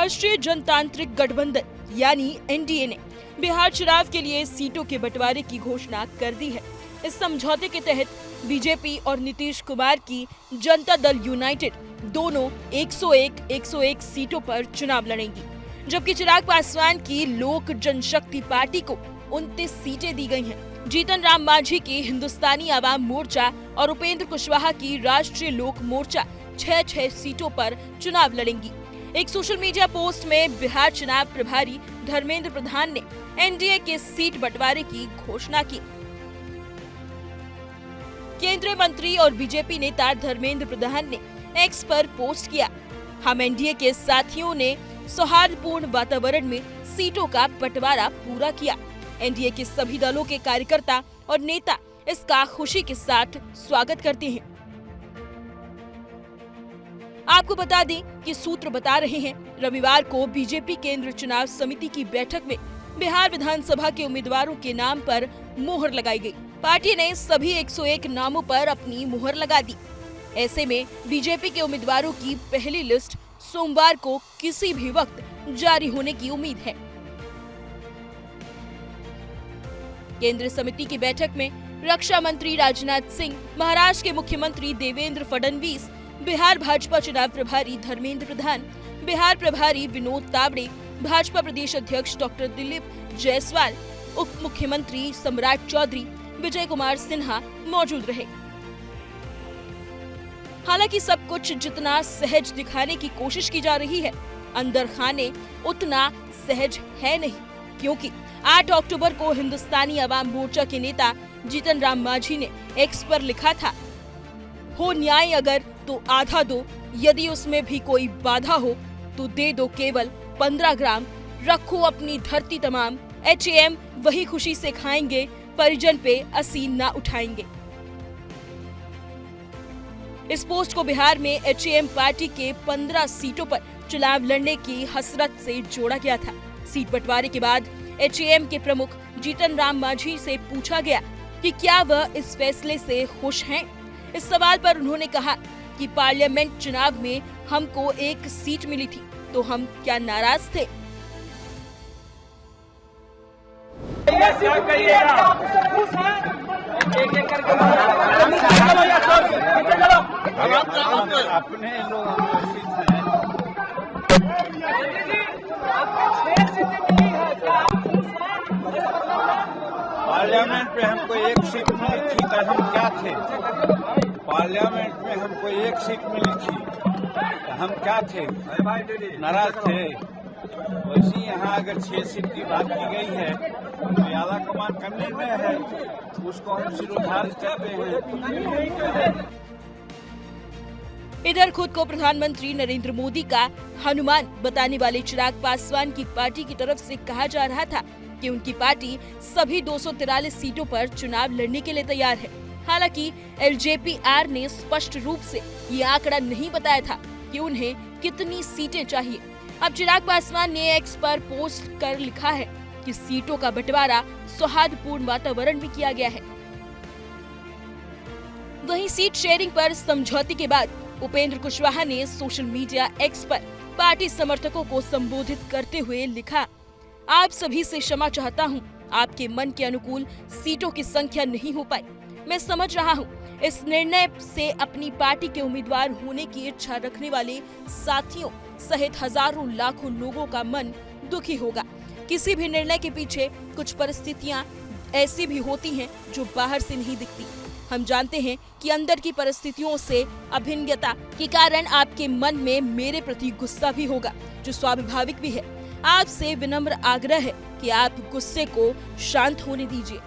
राष्ट्रीय जनतांत्रिक गठबंधन यानी एनडीए ने बिहार चुनाव के लिए सीटों के बंटवारे की घोषणा कर दी है। इस समझौते के तहत बीजेपी और नीतीश कुमार की जनता दल यूनाइटेड दोनों 101 सीटों पर चुनाव लड़ेंगी, जबकि चिराग पासवान की लोक जनशक्ति पार्टी को 29 सीटें दी गई हैं। जीतन राम मांझी की हिंदुस्तानी आवाम मोर्चा और उपेंद्र कुशवाहा की राष्ट्रीय लोक मोर्चा 6 सीटों पर चुनाव लड़ेंगी। एक सोशल मीडिया पोस्ट में बिहार चुनाव प्रभारी धर्मेंद्र प्रधान ने एनडीए के सीट बंटवारे की घोषणा की। केंद्रीय मंत्री और बीजेपी नेता धर्मेंद्र प्रधान ने एक्स पर पोस्ट किया, हम एनडीए के साथियों ने सौहार्दपूर्ण वातावरण में सीटों का बंटवारा पूरा किया। एनडीए के सभी दलों के कार्यकर्ता और नेता इसका खुशी के साथ स्वागत करते हैं। आपको बता दें कि सूत्र बता रहे हैं, रविवार को बीजेपी केंद्र चुनाव समिति की बैठक में बिहार विधानसभा के उम्मीदवारों के नाम पर मोहर लगाई गई। पार्टी ने सभी 101 नामों पर अपनी मुहर लगा दी। ऐसे में बीजेपी के उम्मीदवारों की पहली लिस्ट सोमवार को किसी भी वक्त जारी होने की उम्मीद है। केंद्रीय समिति की बैठक में रक्षा मंत्री राजनाथ सिंह, महाराष्ट्र के मुख्यमंत्री देवेंद्र फडणवीस, बिहार भाजपा चुनाव प्रभारी धर्मेंद्र प्रधान, बिहार प्रभारी विनोद तावड़े, भाजपा प्रदेश अध्यक्ष डॉक्टर दिलीप जायसवाल, उप मुख्यमंत्री सम्राट चौधरी, विजय कुमार सिन्हा मौजूद रहे। हालांकि सब कुछ जितना सहज दिखाने की कोशिश की जा रही है, अंदर खाने उतना सहज है नहीं, क्योंकि 8 अक्टूबर को हिंदुस्तानी आवाम मोर्चा के नेता जीतन राम मांझी ने एक्स पर लिखा था, हो न्याय अगर तो आधा दो, यदि उसमें भी कोई बाधा हो तो दे दो केवल 15 ग्राम, रखो अपनी धरती तमाम, HAM वही खुशी से खाएंगे, परिजन पे असीन ना उठाएंगे। इस पोस्ट को बिहार में HAM पार्टी के 15 सीटों पर चुनाव लड़ने की हसरत से जोड़ा गया था। सीट बंटवारे के बाद HAM के प्रमुख जीतन राम मांझी से पूछा गया कि क्या वह इस फैसले से खुश हैं। इस सवाल पर उन्होंने कहा कि पार्लियामेंट चुनाव में हमको 1 सीट मिली थी, तो हम क्या नाराज थे। अपने लोग पार्लियामेंट में हमको 1 सीट मिली थी, तो हम क्या थे। पार्लियामेंट में हमको 1 सीट मिली थी, तो हम क्या थे, नाराज थे। वैसे यहाँ अगर 6 सीट की बात की गई है तो आला कमान का निर्णय है, उसको हम सिरोधार्य करते हैं। इधर खुद को प्रधानमंत्री नरेंद्र मोदी का हनुमान बताने वाले चिराग पासवान की पार्टी की तरफ से कहा जा रहा था कि उनकी पार्टी सभी 243 सीटों पर चुनाव लड़ने के लिए तैयार है। हालांकि LJPR ने स्पष्ट रूप से ये आंकड़ा नहीं बताया था कि उन्हें कितनी सीटें चाहिए। अब चिराग पासवान ने एक्स पर पोस्ट कर लिखा है कि सीटों का बंटवारा सौहार्दपूर्ण वातावरण में किया गया है। वहीं सीट शेयरिंग पर समझौते के बाद उपेंद्र कुशवाहा ने सोशल मीडिया एक्स पर पार्टी समर्थकों को संबोधित करते हुए लिखा, आप सभी से क्षमा चाहता हूं, आपके मन के अनुकूल सीटों की संख्या नहीं हो पाई। मैं समझ रहा हूं, इस निर्णय से अपनी पार्टी के उम्मीदवार होने की इच्छा रखने वाले साथियों सहित हजारों लाखों लोगों का मन दुखी होगा। किसी भी निर्णय के पीछे कुछ परिस्थितियां ऐसी भी होती हैं जो बाहर से नहीं दिखती। हम जानते हैं कि अंदर की परिस्थितियों से अभिन्नता के कारण आपके मन में मेरे प्रति गुस्सा भी होगा, जो स्वाभाविक भी है। आपसे विनम्र आग्रह है कि आप गुस्से को शांत होने दीजिए।